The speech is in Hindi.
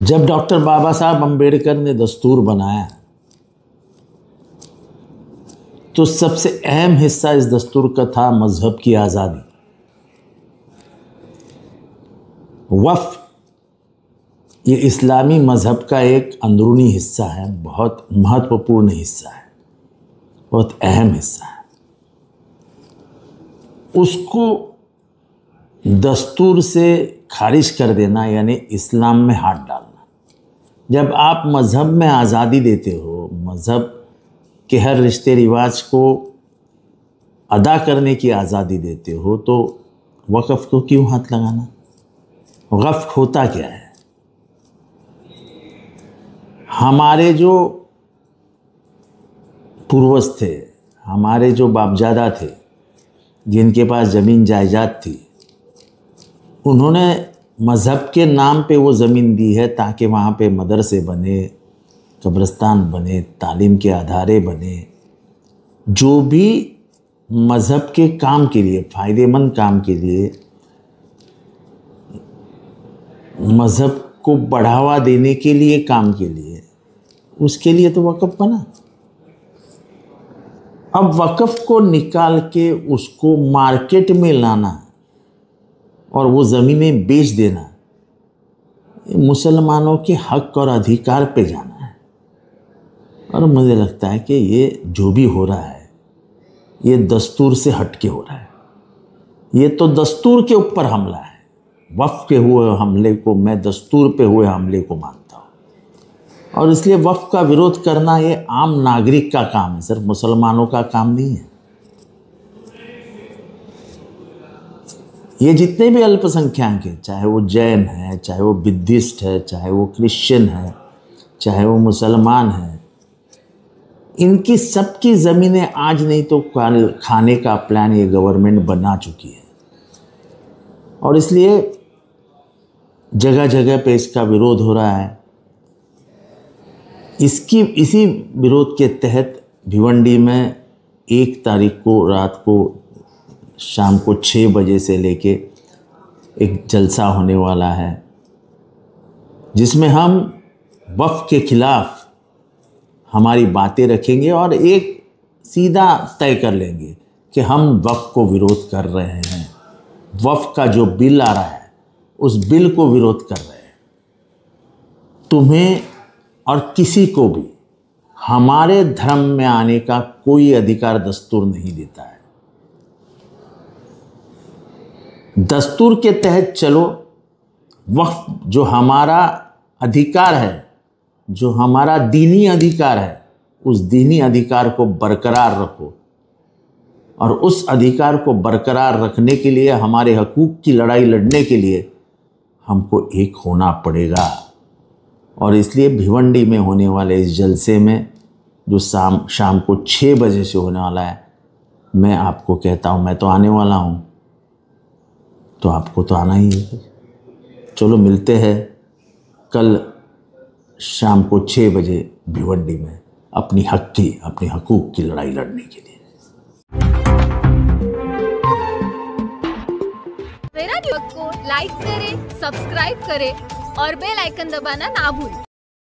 जब डॉक्टर बाबा साहब अम्बेडकर ने दस्तूर बनाया तो सबसे अहम हिस्सा इस दस्तूर का था मजहब की आज़ादी। वक्फ ये इस्लामी मजहब का एक अंदरूनी हिस्सा है, बहुत महत्वपूर्ण हिस्सा है, बहुत अहम हिस्सा है। उसको दस्तूर से खारिज कर देना यानी इस्लाम में हाथ डालना। जब आप मज़हब में आज़ादी देते हो, मज़हब के हर रिश्ते रिवाज को अदा करने की आज़ादी देते हो, तो वक़्फ़ को क्यों हाथ लगाना? वक़्फ़ होता क्या है? हमारे जो पूर्वज थे, हमारे जो बापजादा थे, जिनके पास ज़मीन जायदाद थी, उन्होंने मज़हब के नाम पे वो ज़मीन दी है ताकि वहाँ पे मदरसे बने, कब्रिस्तान बने, तालीम के अदारे बने। जो भी मज़हब के काम के लिए, फ़ायदेमंद काम के लिए, मज़हब को बढ़ावा देने के लिए, काम के लिए, उसके लिए तो वक़्फ़ बना। अब वक़्फ़ को निकाल के उसको मार्केट में लाना और वो ज़मीनें बेच देना, मुसलमानों के हक और अधिकार पे जाना है। और मुझे लगता है कि ये जो भी हो रहा है, ये दस्तूर से हट के हो रहा है। ये तो दस्तूर के ऊपर हमला है। वक्फ के हुए हमले को मैं दस्तूर पे हुए हमले को मानता हूँ। और इसलिए वक्फ का विरोध करना ये आम नागरिक का काम है, सिर्फ मुसलमानों का काम नहीं है। ये जितने भी अल्पसंख्यक हैं, चाहे वो जैन है, चाहे वो बुद्धिस्ट है, चाहे वो क्रिश्चियन है, चाहे वो मुसलमान है, इनकी सबकी ज़मीनें आज नहीं तो खाने का प्लान ये गवर्नमेंट बना चुकी है। और इसलिए जगह जगह पे इसका विरोध हो रहा है। इसी विरोध के तहत भिवंडी में 1 तारीख को रात को शाम को 6 बजे से लेके एक जलसा होने वाला है, जिसमें हम वक्फ के खिलाफ हमारी बातें रखेंगे और एक सीधा तय कर लेंगे कि हम वक्फ को विरोध कर रहे हैं। वक्फ का जो बिल आ रहा है, उस बिल को विरोध कर रहे हैं। तुम्हें और किसी को भी हमारे धर्म में आने का कोई अधिकार दस्तूर नहीं देता है। दस्तूर के तहत चलो, वक्फ जो हमारा अधिकार है, जो हमारा दीनी अधिकार है, उस दीनी अधिकार को बरकरार रखो। और उस अधिकार को बरकरार रखने के लिए, हमारे हकूक़ की लड़ाई लड़ने के लिए हमको एक होना पड़ेगा। और इसलिए भिवंडी में होने वाले इस जलसे में, जो शाम को 6 बजे से होने वाला है, मैं आपको कहता हूँ, मैं तो आने वाला हूँ, तो आपको तो आना ही है। चलो मिलते हैं कल शाम को 6 बजे भिवंडी में अपने हकूक़ की लड़ाई लड़ने के लिए। मेरा न्यूज़ को लाइक करें, सब्सक्राइब करें और बेल आइकन दबाना ना भूलें।